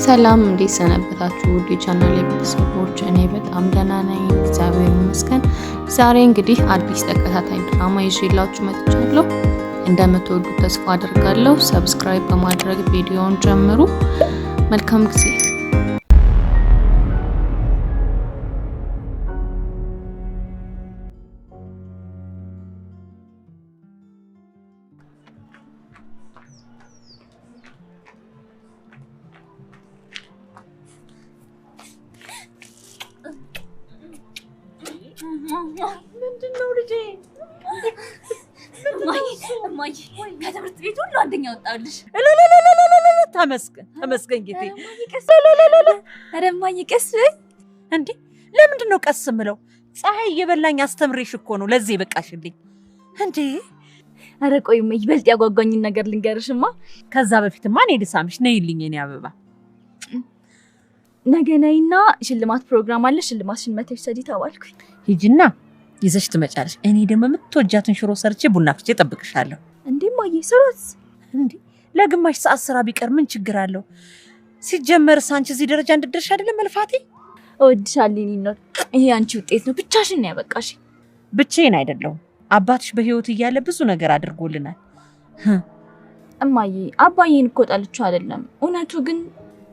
ሰላም እንዴት ሰነበታችሁ? ውድ የቻናሌ ቤተሰቦች፣ እኔ በጣም ደህና ነኝ፣ እግዚአብሔር ይመስገን። ዛሬ እንግዲህ አዲስ ተከታታይ ድራማ ይዤላችሁ መጥቻለሁ። እንደምትወዱት ተስፋ አደርጋለሁ። ሰብስክራይብ በማድረግ ቪዲዮውን ጀምሩ። መልካም ጊዜ። ምንድነው ልጄ? ማይ ከትምህርት ቤት ሁሉ አንደኛ ወጣልሽ። ተመስገን ጌቴ። ኧረ እማዬ ቀስ እንዴ! ለምንድነው ቀስ ምለው? ፀሐይ እየበላኝ አስተምሬሽ እኮ ነው ለዚህ በቃሽልኝ እንዴ። ኧረ ቆይማ ይበልጥ ያጓጓኝን ነገር ልንገርሽማ። ከዛ በፊትማ እኔ ልሳምሽ። ነይልኝ የኔ አበባ። ነገ ነይና ሽልማት ፕሮግራም አለ፣ ሽልማትሽን መተሽ ሰዲ ተባልኩኝ። ሂጂና ይዘሽ ትመጫለሽ። እኔ ደግሞ የምትወጃትን ሽሮ ሰርቼ ቡና ፍጬ እጠብቅሻለሁ። እንዴ ማዬ ስራስ? እንዴ ለግማሽ ሰዓት ስራ ቢቀር ምን ችግር አለው? ሲጀመርስ አንቺ እዚህ ደረጃ እንድትደርሽ አይደለም መልፋቴ። እወድሻለሁ ነው። ይሄ አንቺ ውጤት ነው። ብቻሽን ነው ያበቃሽ። ብቻዬን አይደለሁም። አባትሽ በህይወት እያለ ብዙ ነገር አድርጎልናል። እማዬ አባዬን እኮ ጠልቼው አይደለም።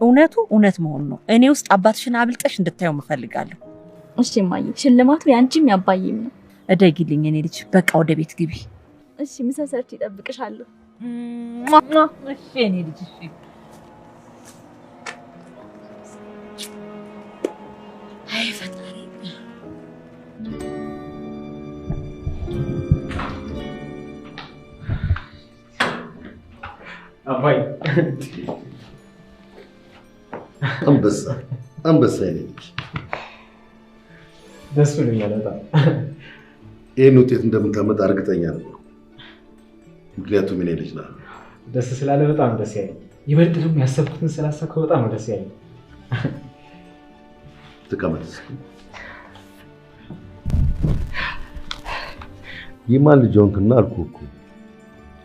እውነቱ እውነት መሆኑ ነው። እኔ ውስጥ አባትሽን አብልጠሽ እንድታየው እፈልጋለሁ። እሺ ማዬ፣ ሽልማቱ ያንቺም ያባዬም ነው። እደጊልኝ እኔ ልጅ። በቃ ወደ ቤት ግቢ። እሺ ምሳ ሰርቼ እጠብቅሻለሁ። እሺ እኔ ልጅ። እሺ አይ ፈጣሪ። አባይ አንበሳ ልጅ ደስ ብሎኛል በጣም። ይህን ውጤት እንደምታመጣ እርግጠኛ ነኝ። ምክንያቱም እኔ ልጅ ነህ። ደስ ስላለ በጣም ደስ ያለኝ። ይበልጥ ደግሞ ያሰብኩትን ስላሰብከው በጣም ደስ ያለኝ። ተቀመጥ። የማን ልጅ ሆንክና አልኩህ እኮ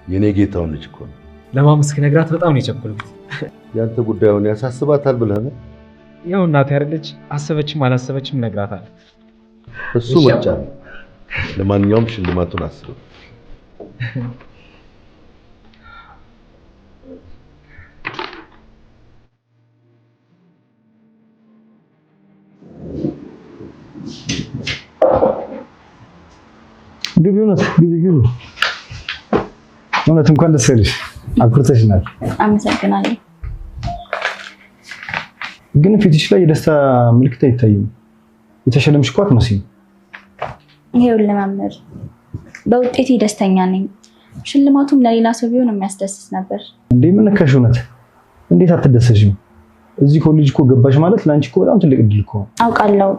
የኔ ጌታውን ልጅ እኮ ነው። ለማመስገን ነግራት በጣም ነው የቸኮልኩት። ያንተ ጉዳዩን ያሳስባታል ብለህ ነው? ያው እናቴ አይደለች፣ አሰበችም አላሰበችም ነግራታል። እሱ ብቻ ነው። ለማንኛውም ሽልማቱን አስብ። ግቢ እውነት እንኳን ደስ ያለሽ። አኩርተሽናል። አመሰግናለሁ። ግን ፊትሽ ላይ የደስታ ምልክት አይታይም። የተሸለምሽ እኮ አትመስይም። ይኸውልህ መምህር፣ በውጤቴ ደስተኛ ነኝ። ሽልማቱም ለሌላ ሰው ቢሆን የሚያስደስት ነበር። እንዴ ምን ነካሽ? እውነት እንዴት አትደሰሽም? እዚህ ኮሌጅ እኮ ገባሽ ማለት ለአንቺ እኮ በጣም ትልቅ እድል እኮ። አውቃለሁ፣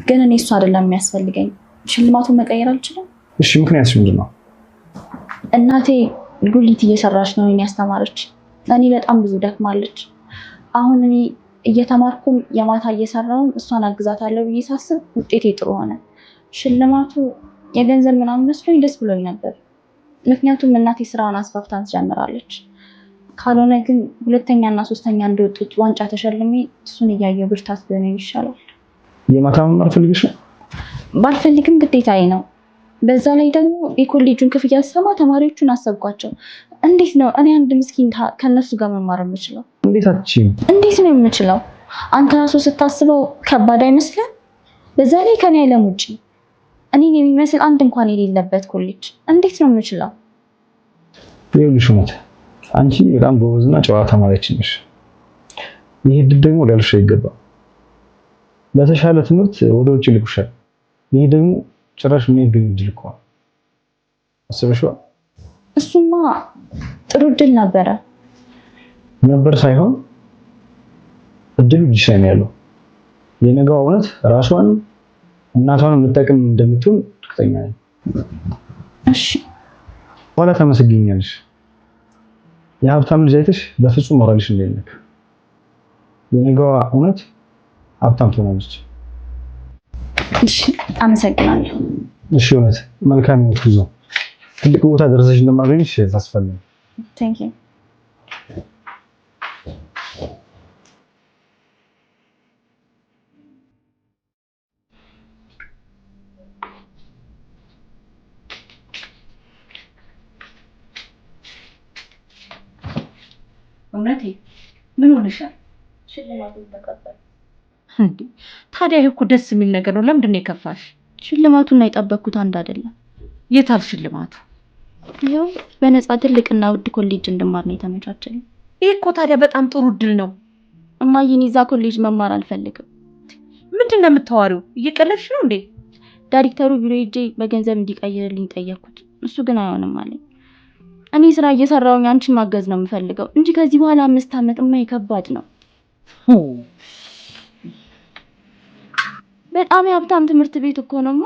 ግን እኔ እሱ አይደለም የሚያስፈልገኝ። ሽልማቱን መቀየር አልችልም። እሺ ምክንያትሽ ምንድን ነው? እናቴ ጉሊት እየሰራች ነው ያስተማረች። እኔ በጣም ብዙ ደክማለች። አሁን እኔ እየተማርኩም የማታ እየሰራው እሷን አግዛታለሁ ብዬ ሳስብ ውጤቴ ጥሩ ሆነ። ሽልማቱ የገንዘብ ምናምን መስሎኝ ደስ ብሎኝ ነበር። ምክንያቱም እናቴ ስራውን አስፋፍታን ትጀምራለች። ካልሆነ ግን ሁለተኛና ሶስተኛ እንደወጡት ዋንጫ ተሸልሜ እሱን እያየሁ ብርታት ቢሆን ይሻላል። የማታ መማር ፈልግሽ ነው? ባልፈልግም ግዴታዬ ነው። በዛ ላይ ደግሞ የኮሌጁን ክፍያ ስሰማ ተማሪዎቹን አሰብኳቸው። እንዴት ነው እኔ አንድ ምስኪን ከነሱ ጋር መማር የምችለው? እንዴት አትችይም? እንዴት ነው የምችለው? አንተ ራሱ ስታስበው ከባድ አይመስልም? በዛ ላይ ከኔ ዓለም ውጪ እኔን የሚመስል አንድ እንኳን የሌለበት ኮሌጅ እንዴት ነው የምችለው? ይኸውልሽ እውነት አንቺ በጣም ጎበዝና ጨዋ ተማሪያችን ነሽ። ይሄ ዕድል ደግሞ ሊያልፍሽ አይገባም። ለተሻለ ትምህርት ወደ ውጭ ልኩሻል። ይሄ ደግሞ ጭራሽ ምን ይገኝ ዕድል እኮ አስበሽዋል? እሱማ ጥሩ ዕድል ነበር ሳይሆን ዕድሉ እጅሽ ላይ ነው ያለው። የነገው እውነት ራሷን እናቷን መጠቀም እንደምትሆን እርግጠኛ ነኝ። እሺ ኋላ ተመስግኛለሽ። የሀብታም ልጅ አይተሽ በፍጹም ሞራልሽ እንደሌለክ። የነገው እውነት ሀብታም ትሆናለች። እሺ አመሰግናለሁ። እሺ እውነት መልካም ጉዞ። ትልቅ ቦታ ደረሰሽ እንደማገኝሽ ተስፋ አለኝ። Thank you. እውነቴ ምን ሆነሻል? ሽልማቱን ተቀበል። እንዴ ታዲያ ይሄ እኮ ደስ የሚል ነገር ነው። ለምንድን ነው የከፋሽ? ሽልማቱን የጠበቅኩት አንድ አይደለም። የታል ሽልማቱ? ይኸው በነፃ ትልቅና ውድ ኮሌጅ እንድማር ነው የተመቻቸልኝ። ይሄ እኮ ታዲያ በጣም ጥሩ እድል ነው። እማዬን እዛ ኮሌጅ መማር አልፈልግም። ምንድን ነው የምታወሪው? እየቀለድሽ ነው እንዴ? ዳይሬክተሩ ቢሮ ሄጄ በገንዘብ እንዲቀይርልኝ ጠየቅኩት። እሱ ግን አይሆንም አለኝ። እኔ ስራ እየሰራሁኝ አንቺን ማገዝ ነው የምፈልገው እንጂ ከዚህ በኋላ 5 ዓመት እማዬ ከባድ ነው። በጣም የሀብታም ትምህርት ቤት እኮ ነው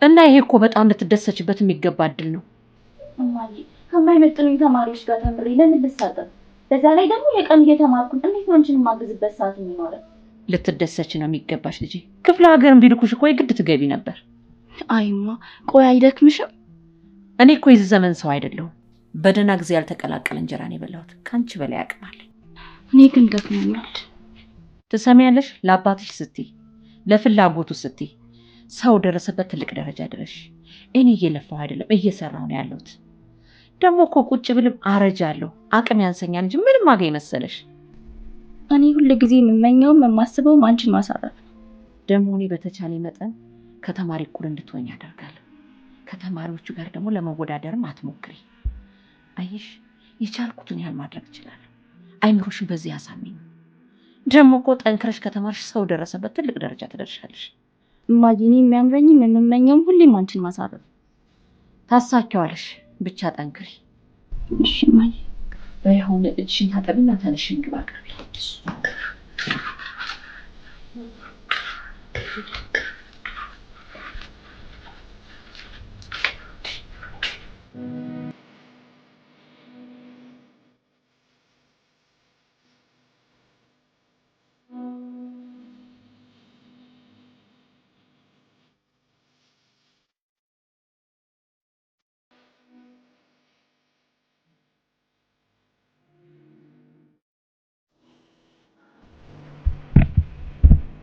እና ይሄ እኮ በጣም ልትደሰችበት የሚገባ እድል ነው። እማዬ ከማይመጥኑኝ ተማሪዎች ጋር ተምሬ ለምን ልሳጠር? በዛ ላይ ደግሞ የቀን እየተማርኩኝ እንዴት ነው አንቺን የማግዝበት ሰዓት የሚኖረው? ልትደሰች ነው የሚገባሽ ልጄ። ክፍለ ሀገርን ቢልኩሽ እኮ የግድ ትገቢ ነበር። አይማ ቆይ አይደክምሽም? እኔ እኮ የዚህ ዘመን ሰው አይደለሁም። በደህና ጊዜ ያልተቀላቀለ እንጀራ ነው የበላሁት። ከአንቺ በላይ ያቅማል። እኔ ግን ደክሞኛል። ትሰሚያለሽ? ለአባትሽ ስትይ ለፍላጎቱ ስትይ ሰው ደረሰበት ትልቅ ደረጃ ድረሽ። እኔ እየለፋሁ አይደለም እየሰራሁ ነው ያለሁት። ደግሞ እኮ ቁጭ ብልም አረጃለሁ፣ አቅም ያንሰኛል እንጂ ምንም አገኝ መሰለሽ? እኔ ሁሉ ጊዜ የምመኘውም የማስበውም አንቺን ማሳረፍ። ደግሞ እኔ በተቻለ መጠን ከተማሪ እኩል እንድትሆኝ አደርጋለሁ። ከተማሪዎቹ ጋር ደግሞ ለመወዳደርም አትሞክሪ። አይሽ የቻልኩትን ያህል ማድረግ እችላለሁ። አይምሮሽን በዚህ ያሳምኝ። ደግሞ እኮ ጠንክረሽ ከተማርሽ ሰው ደረሰበት ትልቅ ደረጃ ትደርሻለሽ። እማዬ እኔ የሚያምረኝም የምመኘውም ሁሌም አንቺን ማሳረፍ። ታሳኪዋለሽ፣ ብቻ ጠንክሪ። እሺ እማዬ። በይሆን እጅሽን ታጠቢና ተነሽ እንግባ አቅርቢ።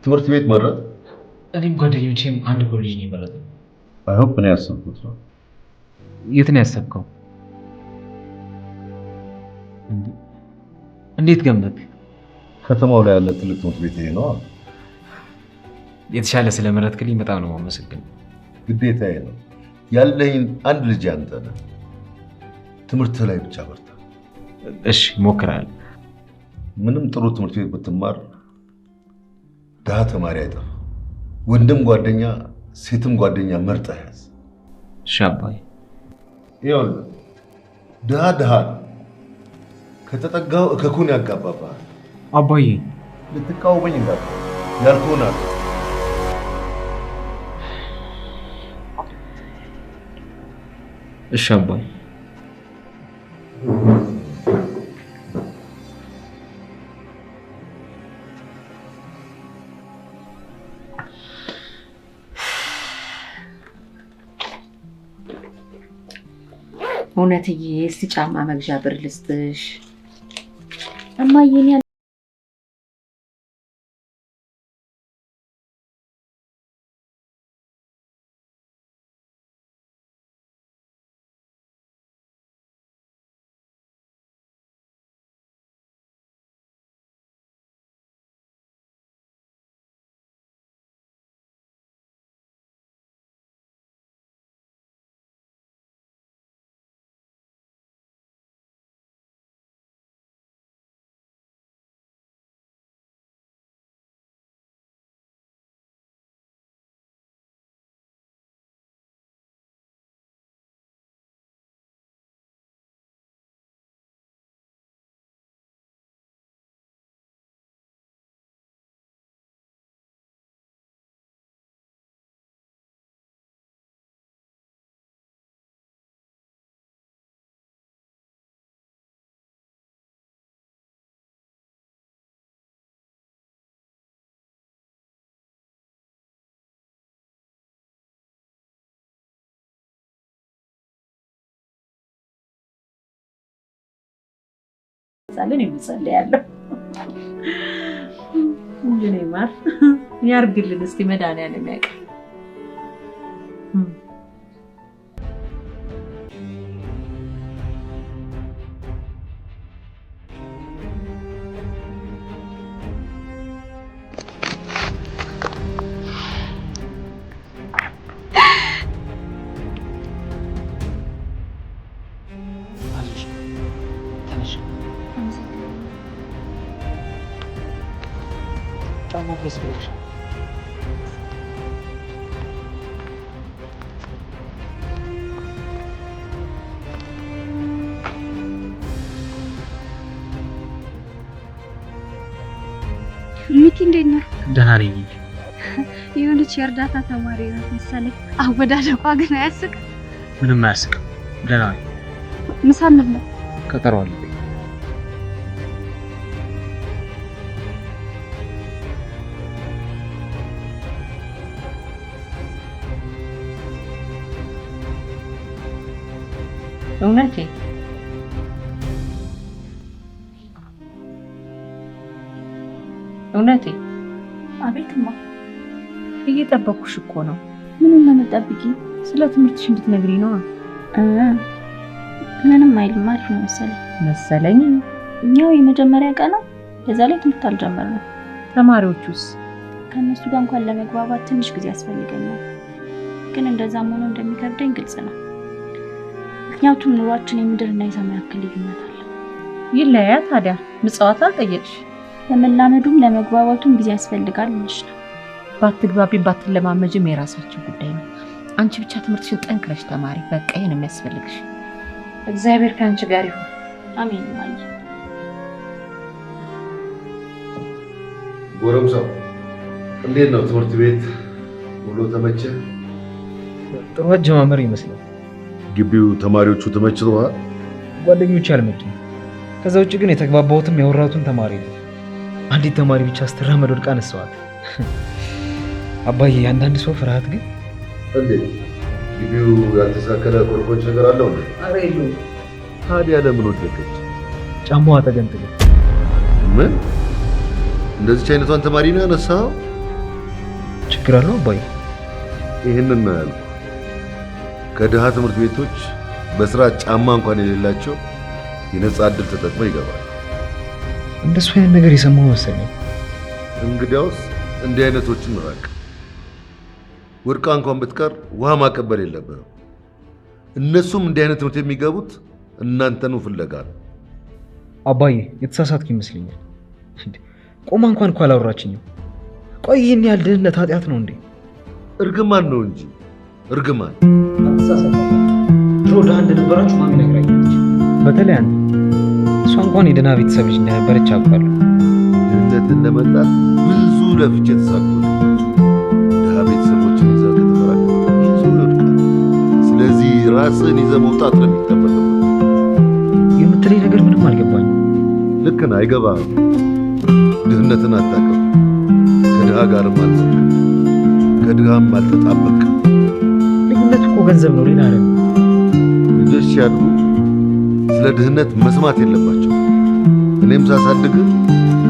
ትምህርት ቤት መረጥ? እኔም ጓደኞቼም አንድ ኮሌጅ ነው የመረጥነው። አይሆፕ እኔ ያሰብኩት ነው። የት ነው ያሰብከው? እንዴት ገመትክ? ከተማው ላይ ያለ ትልቅ ትምህርት ቤት ይሄ ነው። የተሻለ ስለመረጥክልኝ በጣም ነው የማመሰግነው። ግዴታዬ ነው። ያለኝ አንድ ልጅ አንተ ነህ። ትምህርት ላይ ብቻ በርታ። እሺ እሞክራለሁ። ምንም ጥሩ ትምህርት ቤት ብትማር ድሃ ተማሪ አይጠፋም። ወንድም ጓደኛ፣ ሴትም ጓደኛ መርጠህ ያዝ። እሺ አባዬ። ይኸውልህ ድሃ ነው። ከተጠጋው እከኩን ያጋባባሃል። አባዬ ልትቃወመኝ እንዳትል ያልኩህን አድርግ። እሺ አባዬ። እውነትዬ እስቲ ጫማ መግዣ ብር ልስጥሽ? እማዬ እኔ ዛለን እንጸልያለን። እንዴ ማር ያርግልን እስቲ መድኃኒዓለም ያውቃል። ጫማው ደስ ብሎሽ ሚኪ እንዴት ነው? ደህና ነኝ። የሆነች የእርዳታ ተማሪ ናት መሰለኝ። አወዳደቋ ግን አያስቅም። ምንም አያስቅም። ደህና ነኝ። ምሳ እንብላ። ቀጠሮ አለብኝ። እውነቴ እውነቴ አቤትማ። እየጠበኩሽ እኮ ነው። ምንም ለምጠብቂ? ስለ ትምህርትሽ እንድትነግሪ ነው። ምንም አይልም። አሪፍ ነው መሰለኝ። ያው የመጀመሪያ ቀን ነው። በዛ ላይ ትምህርት አልጀመርንም። ተማሪዎቹስ? ከእነሱ ጋር እንኳን ለመግባባት ትንሽ ጊዜ ያስፈልገኛል። ግን እንደዛም ሆኖ እንደሚከብደኝ ግልጽ ነው። ምክንያቱም ኑሯችን የምድርና የሰማይ ያክል ልዩነት አለ። ይለያ ታዲያ። ምጽዋት አልጠየቅሽ? ለመላመዱም ለመግባባቱም ጊዜ ያስፈልጋል ልሽ ነው። ባትግባቢ ባትለማመጅም የራሳችሁ ጉዳይ ነው። አንቺ ብቻ ትምህርትሽን ጠንክረሽ ተማሪ። በቃ ይሄን የሚያስፈልግሽ። እግዚአብሔር ከአንቺ ጋር ይሁን። አሜን። ማለት ጎረምሳው እንዴት ነው ትምህርት ቤት ውሎ ተመቸ? ጥሩ አጀማመር ይመስላል። ግቢው ተማሪዎቹ ተመችተዋል? ጓደኞቼ አልመጡም። ከዛ ውጭ ግን የተግባባሁትም ያወራሁትን ተማሪ ነው። አንዲት ተማሪ ብቻ ስትራመድ ወድቃ አነሳኋት። አባዬ አንዳንድ ሰው ፍርሃት ግን እንዴ ግቢው ያልተሳከለ ኮርኮች ነገር አለው እንዴ? አረ የለውም። ታዲያ ለምን ወደቀች? ጫማዋ ተገንጥሎ። ምን? እንደዚህ አይነቷን ተማሪ ነው ያነሳው? ችግር አለው አባዬ? ይሄንን ነው ያልኩህ። ከድሃ ትምህርት ቤቶች በስራ ጫማ እንኳን የሌላቸው የነጻ ዕድል ተጠቅመው ይገባል። እንደሱ አይነት ነገር የሰማሁ መሰለኝ። እንግዲያውስ እንዲህ አይነቶችን ራቅ። ወድቃ እንኳን ብትቀር ውሃ ማቀበል የለብህም። እነሱም እንዲህ አይነት ትምህርት የሚገቡት እናንተኑ ፍለጋ ነው። አባዬ የተሳሳትኩ ይመስለኛል። ቆማ እንኳን እኮ አላወራችኝም። ቆይ ይህን ያህል ድህነት ኃጢአት ነው እንዴ? እርግማን ነው እንጂ እርግማን። ድሮ ድሃ እንደነበራችሁ ማሚ ነግራኛለች። በተለይ አንተ። እሷ እንኳን የደህና ቤተሰብ ልጅ እንደነበረች አውቃለሁ። ድህነትን ለመጣል ብዙ ለፍቼ ተሳክቶልኝ። ድሃ ቤተሰቦችን ይዘህ ከተፈራከርክ ይዞ ይወድቃል። ስለዚህ ራስህን ይዘህ መውጣት ነው የሚጠበቅብህ። የምትለኝ ነገር ምንም አልገባኝም። ልክ ነህ፣ አይገባህም። ድህነትን አታውቅም። ከድሃ ጋርም አልዘልቅም፣ ከድሃም አልተጣበቅም። ልዩነት እኮ ገንዘብ ነው፣ ሌላ አይደለም። ልጆች ሲያድጉ ስለ ድህነት መስማት የለባቸው። እኔም ሳሳድግ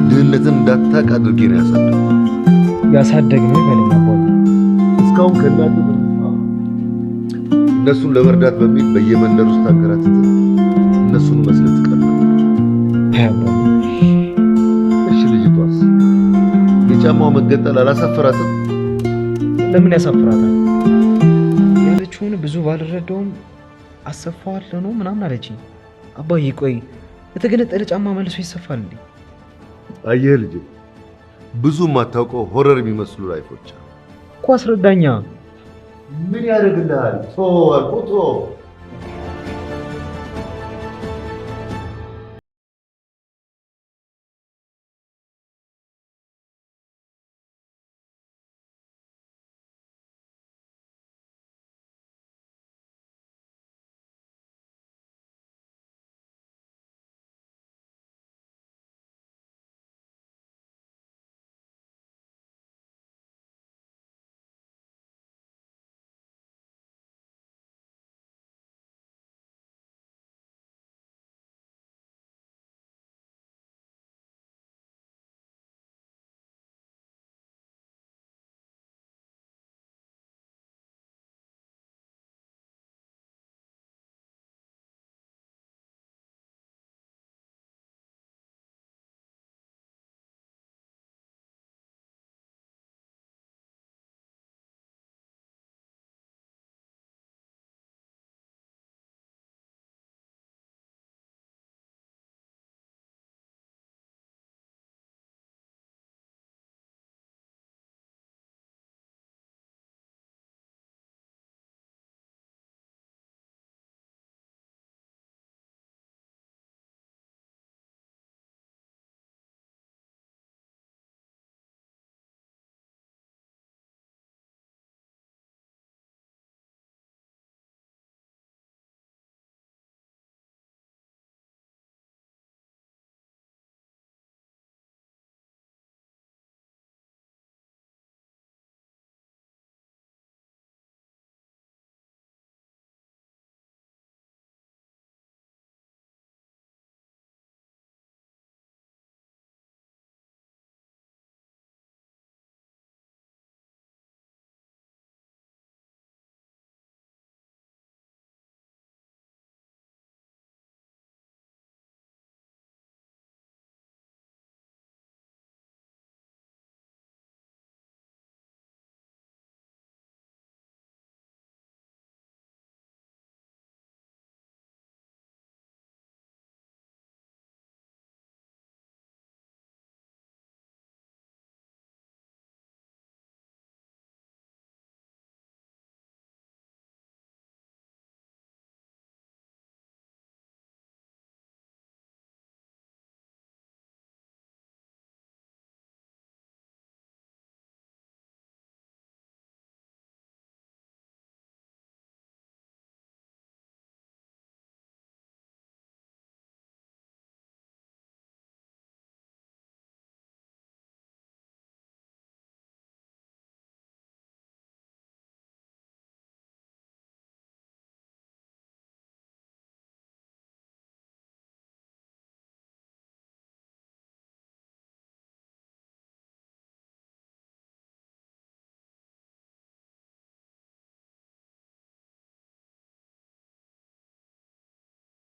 ድህነትን እንዳታውቅ አድርጌ ነው ያሳደግኩ። ያሳደግነው ይበለኝ አባዬ። እስካሁን ከእናትህ እነሱን ለመርዳት በሚል በየመንደር ውስጥ አንከራትተህ እነሱን መስለት ትቀር። እሺ ልጅቷስ የጫማው መገንጠል አላሳፈራትም? ለምን ያሳፍራታል? ያለችውን ብዙ ባልረዳውም አሰፋዋለሁ ነው ምናምን አለችኝ። አባዬ ቆይ የተገነጠለ ጫማ መልሶ ይሰፋል እንዴ? አየህ ልጅ፣ ብዙ የማታውቀው ሆረር የሚመስሉ ላይፎች እኮ አስረዳኛ። ምን ያደርግልሃል? ቶ አልኩህ ቶ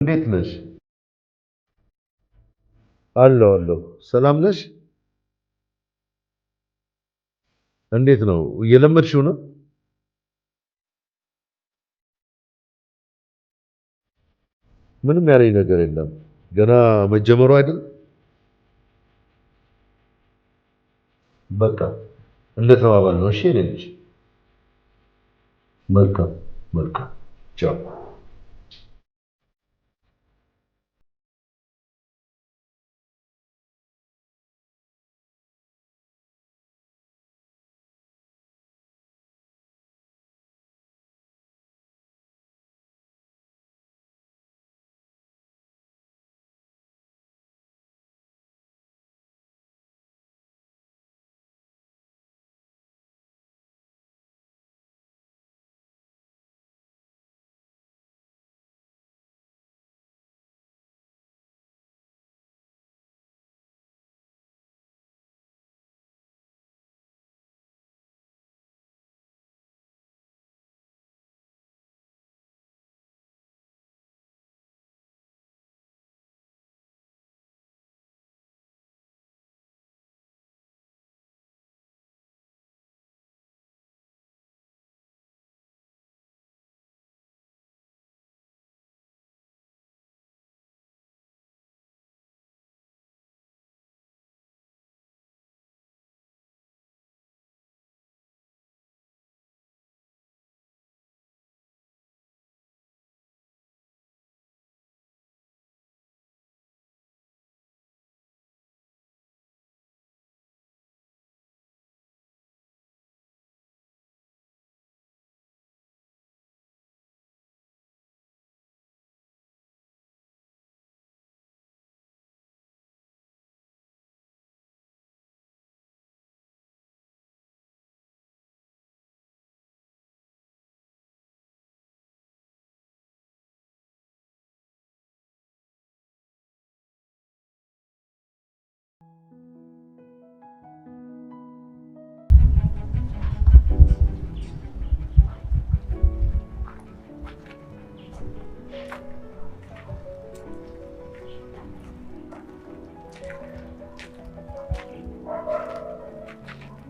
እንዴት ነሽ? አለሁ። ሰላም ነሽ? እንዴት ነው? እየለመድሽው ነው? ምንም ያለኝ ነገር የለም። ገና መጀመሩ አይደል? በቃ እንደተባባልነው እሺ ነሽ? መልካም ቻው።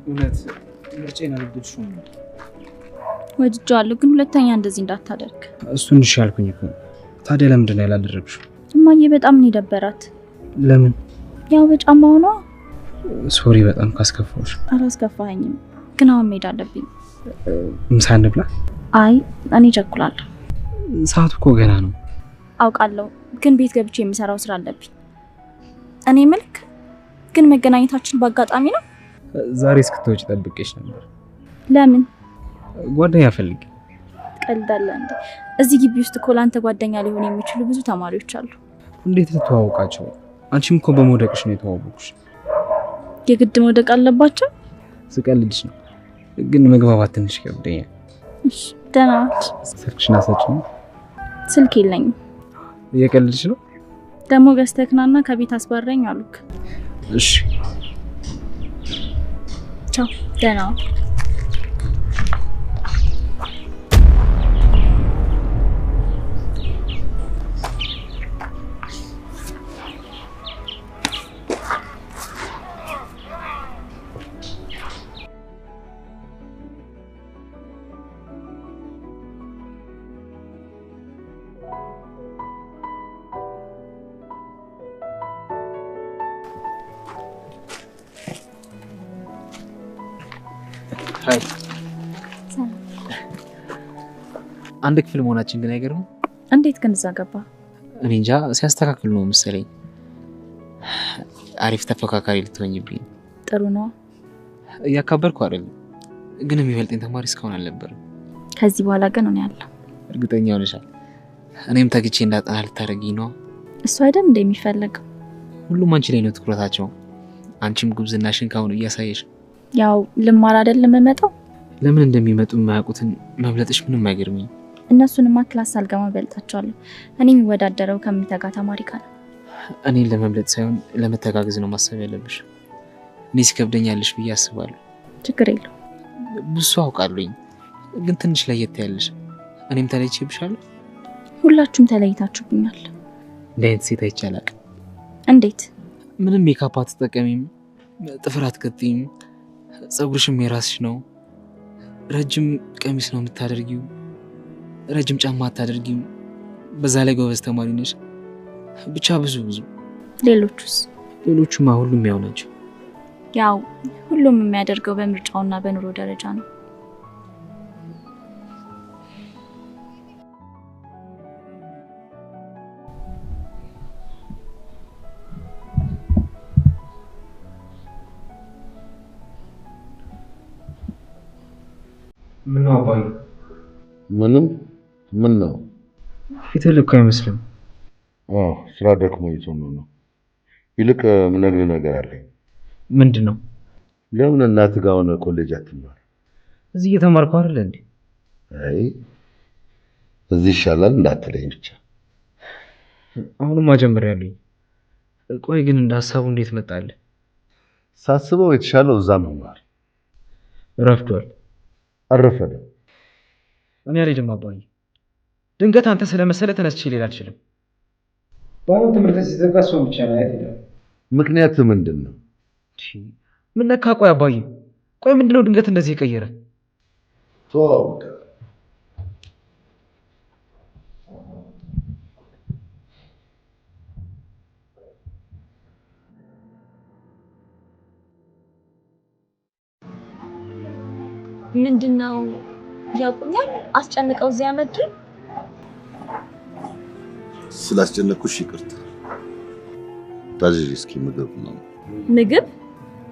እውነት ምርጬን አልወደድሽውም? ወድጄዋለሁ፣ ግን ሁለተኛ እንደዚህ እንዳታደርግ። እሱን እሺ አልኩኝ እኮ። ታዲያ ለምንድን ነው ያላደረግሽው? እማዬ በጣም ነው የደበራት። ለምን? ያው በጫማው ነው። ሶሪ በጣም ካስከፋሁሽ። አላስከፋኸኝም፣ ግን አሁን መሄድ አለብኝ። ምሳ እንብላ? አይ እኔ እቸኩላለሁ። ሰዓቱ እኮ ገና ነው። አውቃለሁ፣ ግን ቤት ገብቼ የሚሰራው ስራ አለብኝ። እኔ መልክ ግን መገናኘታችን በአጋጣሚ ነው። ዛሬ እስክትወጪ ጠብቄሽ ነበር። ለምን? ጓደኛ ፈልጌ። ቀልዳለህ እንዴ? እዚህ ግቢ ውስጥ እኮ ለአንተ ጓደኛ ሊሆን የሚችሉ ብዙ ተማሪዎች አሉ። እንዴት ልተዋወቃቸው? አንቺም እኮ በመውደቅሽ ነው የተዋወቁሽ። የግድ መውደቅ አለባቸው? ስቀልድሽ ነው፣ ግን መግባባት ትንሽ ይከብደኛል። እሺ ደህና ዋል። ስልክሽን አሰጪኝ። ስልክ የለኝም። እየቀልድሽ ነው? ደግሞ ገዝተክናና ከቤት አስባረኝ አሉክ። እሺ ቻው፣ ደህና ዋል። ሃይ አንድ ክፍል መሆናችን ግን አይገርምም? እንዴት ግን እዛ ገባ? እኔ እንጃ፣ ሲያስተካክሉ ነው መሰለኝ። አሪፍ ተፈካካሪ ልትሆኝብኝ። ጥሩ ነው። እያካበርኩ አይደለም፣ ግን የሚበልጠኝ ተማሪ እስካሁን አልነበረም። ከዚህ በኋላ ግን እኔ አለ። እርግጠኛ ሆነሻል? እኔም ተግቼ እንዳጠና ልታደርጊኝ ነው? እሱ አይደል እንደሚፈልገው። ሁሉም አንቺ ላይ ነው ትኩረታቸው። አንቺም ጉብዝናሽን ካሁን እያሳየሽ። ያው ልማር አይደለም የምመጣው። ለምን እንደሚመጡ የማያውቁትን መብለጥሽ ምንም አይገርምኝ። እነሱንማ ክላስ አልገማ በልጣቸዋለሁ። እኔ የሚወዳደረው ከሚተጋ ተማሪ ጋር ነው። እኔን ለመብለጥ ሳይሆን ለመተጋገዝ ነው ማሰብ ያለብሽ። እኔ ሲከብደኛለሽ ብዬ አስባለሁ። ችግር የለው። ብዙ አውቃለሁኝ፣ ግን ትንሽ ለየት ያለሽ። እኔም ተለይቼብሻለሁ። ሁላችሁም ተለይታችሁብኛል። እንደ አይነት ሴት አይቻላል። እንዴት? ምንም ሜካፕ አትጠቀሚም፣ ጥፍር አትቀጥይም፣ ፀጉርሽም የራስሽ ነው፣ ረጅም ቀሚስ ነው የምታደርጊው፣ ረጅም ጫማ አታደርጊም፣ በዛ ላይ ጎበዝ ተማሪ ነሽ። ብቻ ብዙ ሌሎቹስ? ሌሎቹማ ሁሉም ያው ናቸው። ያው ሁሉም የሚያደርገው በምርጫውና በኑሮ ደረጃ ነው። ምን ነው አባዬ? ምንም። ምን ነው? ፊትህ ልክ አይመስልም። ስራ ደክሞኝ ነው። ይልቅ የምነግርህ ነገር አለኝ። ምንድን ነው? ለምን እናትህ ጋር ሆነህ ኮሌጅ አትማር? እዚህ እየተማርኩ አይደል እንዴ? አይ እዚህ ይሻላል እንዳትለኝ ብቻ። አሁንማ ጀምሬያለሁ። ቆይ ግን እንደ ሀሳቡ እንዴት መጣልህ? ሳስበው የተሻለው እዛ መማር። ረፍዷል። አረፈደም። እኔ አልሄድም አባዬ። ድንገት አንተ ስለመሰለ ተነስቼ ልሄድ አልችልም። ባለው ትምህርት ሲዘጋ ሰው ብቻ ነው አይደለም። ምክንያት ምንድን ነው? ምን ነካ? ቆይ አባዬ፣ ቆይ ምንድነው ድንገት እንደዚህ የቀየረ? ተዋውቅ። ምንድነው? ያቁኛል? አስጨንቀው እዚያ መጡ? ስላስጨነቅኩሽ ይቅርታ። ታዲያ እስኪ ምግብ ነው። ምግብ?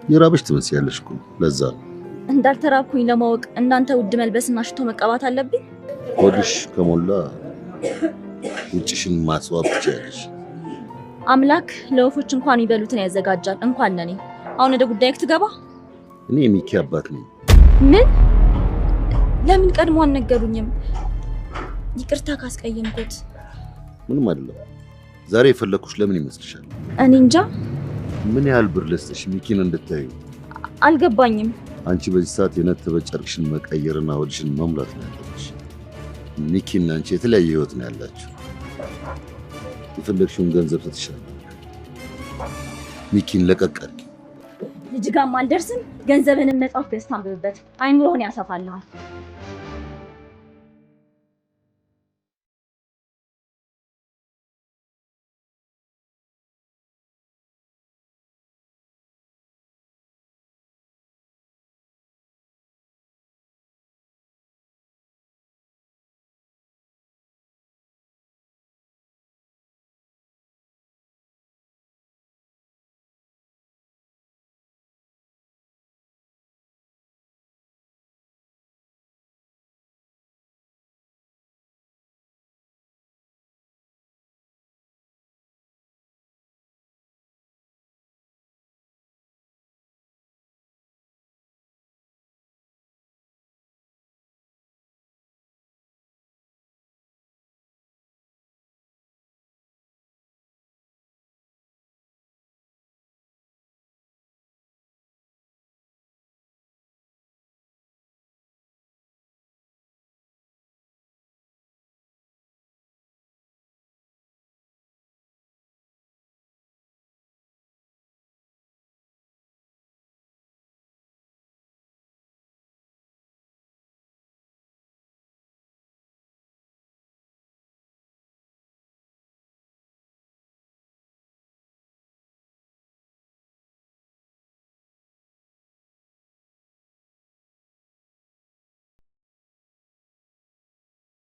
የራበሽ ትመስያለሽ እኮ ለዛ ነው። እንዳልተራብኩኝ ለማወቅ እናንተ ውድ መልበስና ሽቶ መቀባት አለብኝ? ሆድሽ ከሞላ ውጭሽን ማስዋብ ትችያለሽ። አምላክ ለወፎች እንኳን ይበሉትን ያዘጋጃል፣ እንኳን ለኔ። አሁን ወደ ጉዳይክ ትገባ። እኔ የሚኪ አባት ነኝ። ምን? ለምን ቀድሞ አልነገሩኝም? ይቅርታ ካስቀየምኩት። ምንም አይደለም። ዛሬ የፈለኩሽ ለምን ይመስልሻል? እኔ እንጃ። ምን ያህል ብር ልስጥሽ ሚኪን እንድታዩ? አልገባኝም። አንቺ በዚህ ሰዓት የነተበ ጨርቅሽን መቀየርና ሆድሽን መሙላት ነው ያለብሽ። ሚኪና አንቺ የተለያየ ህይወት ነው ያላችሁ። የፈለግሽውን ገንዘብ ትትሻለሽ። ሚኪን ለቀቅ አድርጊ። ልጅ ጋርም አልደርስም። ገንዘብንም መጻፍ ገዝታ አንብብበት፣ አይምሮህን ያሰፋልሃል።